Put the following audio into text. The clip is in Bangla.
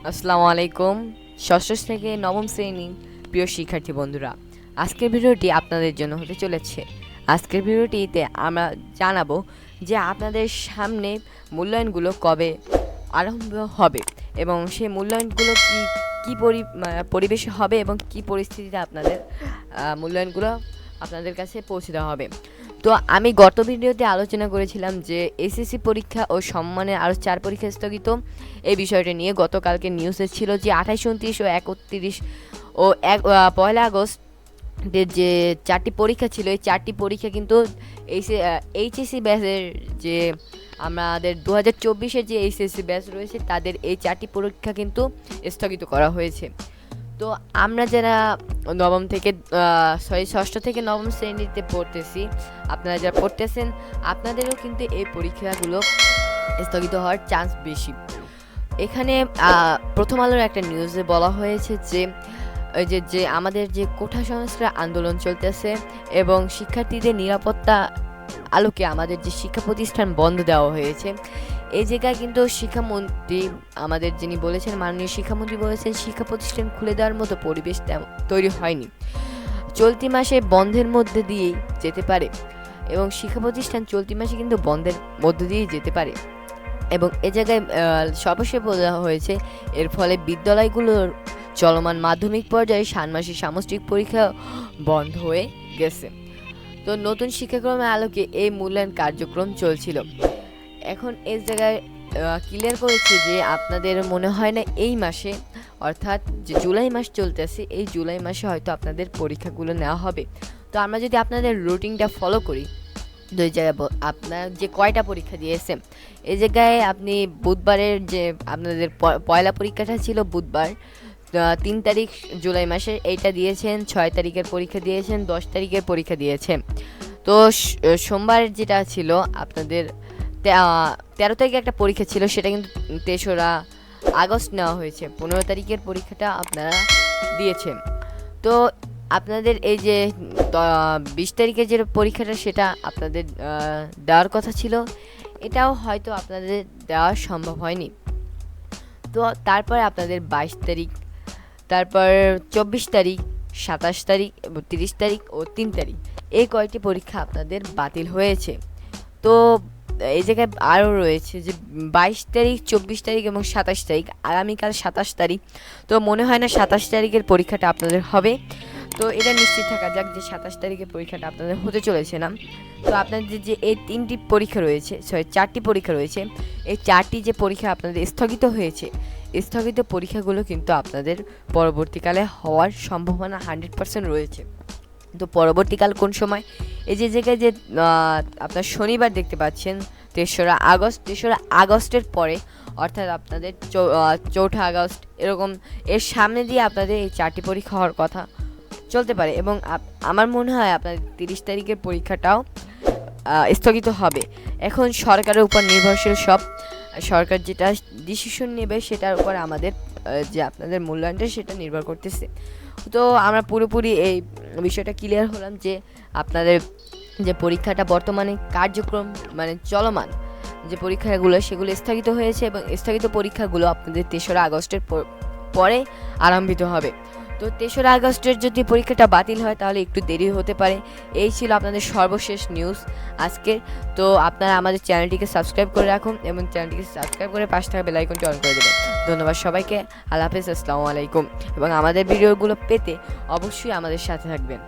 আসসালামু আলাইকুম। ষষ্ঠ থেকে নবম শ্রেণী প্রিয় শিক্ষার্থী বন্ধুরা, আজকের ভিডিওটি আপনাদের জন্য হতে চলেছে। আজকের ভিডিওটিতে আমরা জানাবো যে আপনাদের সামনে মূল্যায়নগুলো কবে আরম্ভ হবে এবং সেই মূল্যায়নগুলো কী পরিবেশে হবে এবং কী পরিস্থিতিতে আপনাদের মূল্যায়নগুলো আপনাদের কাছে পৌঁছে দেওয়া হবে। তো আমি গত ভিডিওতে আলোচনা করেছিলাম যে এসএসসি পরীক্ষা ও সম্মানের আরও 4 পরীক্ষা স্থগিত, এই বিষয়টা নিয়ে গতকালকে নিউজে ছিল যে 28, 29 ও 31 ও 1 আগস্টের যে 4টি পরীক্ষা ছিল, এই 4টি পরীক্ষা কিন্তু এইচএসসি ব্যাচের যে আমাদের 2024-এর যে এইচএসসি ব্যাচ রয়েছে তাদের এই 4টি পরীক্ষা কিন্তু স্থগিত করা হয়েছে। তো আমরা যারা ষষ্ঠ থেকে নবম শ্রেণীতে পড়তেছি, আপনারা যারা পড়তেছেন আপনাদেরও কিন্তু এই পরীক্ষাগুলো স্থগিত হওয়ার চান্স বেশি। এখানে প্রথম আলোর একটা নিউজে বলা হয়েছে যে ওই যে আমাদের যে কোঠা সংস্কার আন্দোলন চলতেছে এবং শিক্ষার্থীদের নিরাপত্তা আলোকে আমাদের যে শিক্ষা প্রতিষ্ঠান বন্ধ দেওয়া হয়েছে, এই জায়গায় কিন্তু শিক্ষামন্ত্রী আমাদের যিনি বলেছেন, মাননীয় শিক্ষামন্ত্রী বলেছেন শিক্ষা প্রতিষ্ঠান খুলে দেওয়ার মতো পরিবেশ তৈরি হয়নি, চলতি মাসে বন্ধের মধ্যে দিয়েই যেতে পারে এবং শিক্ষা প্রতিষ্ঠান চলতি মাসে কিন্তু বন্ধের মধ্যে দিয়েই যেতে পারে। এবং এ জায়গায় সর্বশেষ বলা হয়েছে এর ফলে বিদ্যালয়গুলোর চলমান মাধ্যমিক পর্যায়ে ষান্মাসিক সামষ্টিক পরীক্ষা বন্ধ হয়ে গেছে। তো নতুন শিক্ষাক্রমের আলোকে এই মূল্যায়ন কার্যক্রম চলছিল। এখন এই জায়গায় ক্লিয়ার করেছে যে আপনাদের মনে হয় না এই মাসে, অর্থাৎ যে জুলাই মাস চলতেছে, এই জুলাই মাসে হয়তো আপনাদের পরীক্ষাগুলো নেওয়া হবে। তো আমরা যদি আপনাদের রুটিনটা ফলো করি, দুই জায়গায় আপনার যে কয়টা পরীক্ষা দিয়েছে, এই জায়গায় আপনি বুধবারের যে আপনাদের পয়লা পরীক্ষাটা ছিল বুধবার 3 তারিখ জুলাই মাসের, এইটা দিয়েছেন, 6 তারিখের পরীক্ষা দিয়েছেন, 10 তারিখের পরীক্ষা দিয়েছেন। তো সোমবার যেটা ছিল আপনাদের 13 তারিখে একটা পরীক্ষা ছিল, সেটা কিন্তু 3রা আগস্ট নেওয়া হয়েছে। 15 তারিখের পরীক্ষাটা আপনারা দিয়েছেন। তো আপনাদের এই যে 20 তারিখের যে পরীক্ষাটা সেটা আপনাদের দেওয়ার কথা ছিল, এটাও হয়তো আপনাদের দেওয়া সম্ভব হয়নি। তো তারপরে আপনাদের 22 তারিখ, তারপর 24 তারিখ, 27 তারিখ এবং 30 তারিখ ও 3 তারিখ, এই কয়েকটি পরীক্ষা আপনাদের বাতিল হয়েছে। তো এই জায়গায় আরও রয়েছে যে 22 তারিখ, 24 তারিখ এবং 27 তারিখ, আগামীকাল 27 তারিখ। তো মনে হয় না 27 তারিখের পরীক্ষাটা আপনাদের হবে। তো এটা নিশ্চিত থাকা যাক যে 27 তারিখের পরীক্ষাটা আপনাদের হতে চলেছে না। তো আপনাদের যে এই 3টি পরীক্ষা রয়েছে, 4টি পরীক্ষা রয়েছে, এই 4টি যে পরীক্ষা আপনাদের স্থগিত হয়েছে, স্থগিত পরীক্ষাগুলো কিন্তু আপনাদের পরবর্তীকালে হওয়ার সম্ভাবনা 100% রয়েছে। তো পরবর্তীকাল কোন সময়, এই যে জায়গায় যে আপনার শনিবার দেখতে পাচ্ছেন 3রা আগস্ট, 3রা আগস্টের পরে অর্থাৎ আপনাদের 4ঠা আগস্ট, এরকম এর সামনে দিয়ে আপনাদের এই 4টি পরীক্ষা হওয়ার কথা চলতে পারে। এবং আমার মনে হয় আপনাদের 30 তারিখের পরীক্ষাটাও স্থগিত হবে। এখন সরকারের উপর নির্ভরশীল সব, সরকার যেটা ডিসিশন নেবে সেটার উপর আমাদের যে আপনাদের মূল্যায়নটা সেটা নির্ভর করতেছে। তো আমরা পুরোপুরি এই বিষয়টা ক্লিয়ার হলাম যে আপনাদের যে পরীক্ষাটা বর্তমানে কার্যক্রম মানে চলমান যে পরীক্ষাগুলো সেগুলো স্থগিত হয়েছে এবং স্থগিত পরীক্ষাগুলো আপনাদের 3রা আগস্টের পরে আরম্ভিত হবে। তো 3রা আগস্টের যদি পরীক্ষাটা বাতিল হয় তাহলে একটু দেরি হতে পারে। এই ছিল আপনাদের সর্বশেষ নিউজ আজকের। তো আপনারা আমাদের চ্যানেলটিকে সাবস্ক্রাইব করে রাখুন এবং চ্যানেলটিকে সাবস্ক্রাইব করে পাশে থাকা বেল আইকনটি অন করে দেবেন। ধন্যবাদ সবাইকে। আল্লাহ হাফেজ, আসসালামু আলাইকুম। এবং আমাদের ভিডিওগুলো পেতে অবশ্যই আমাদের সাথে থাকবেন।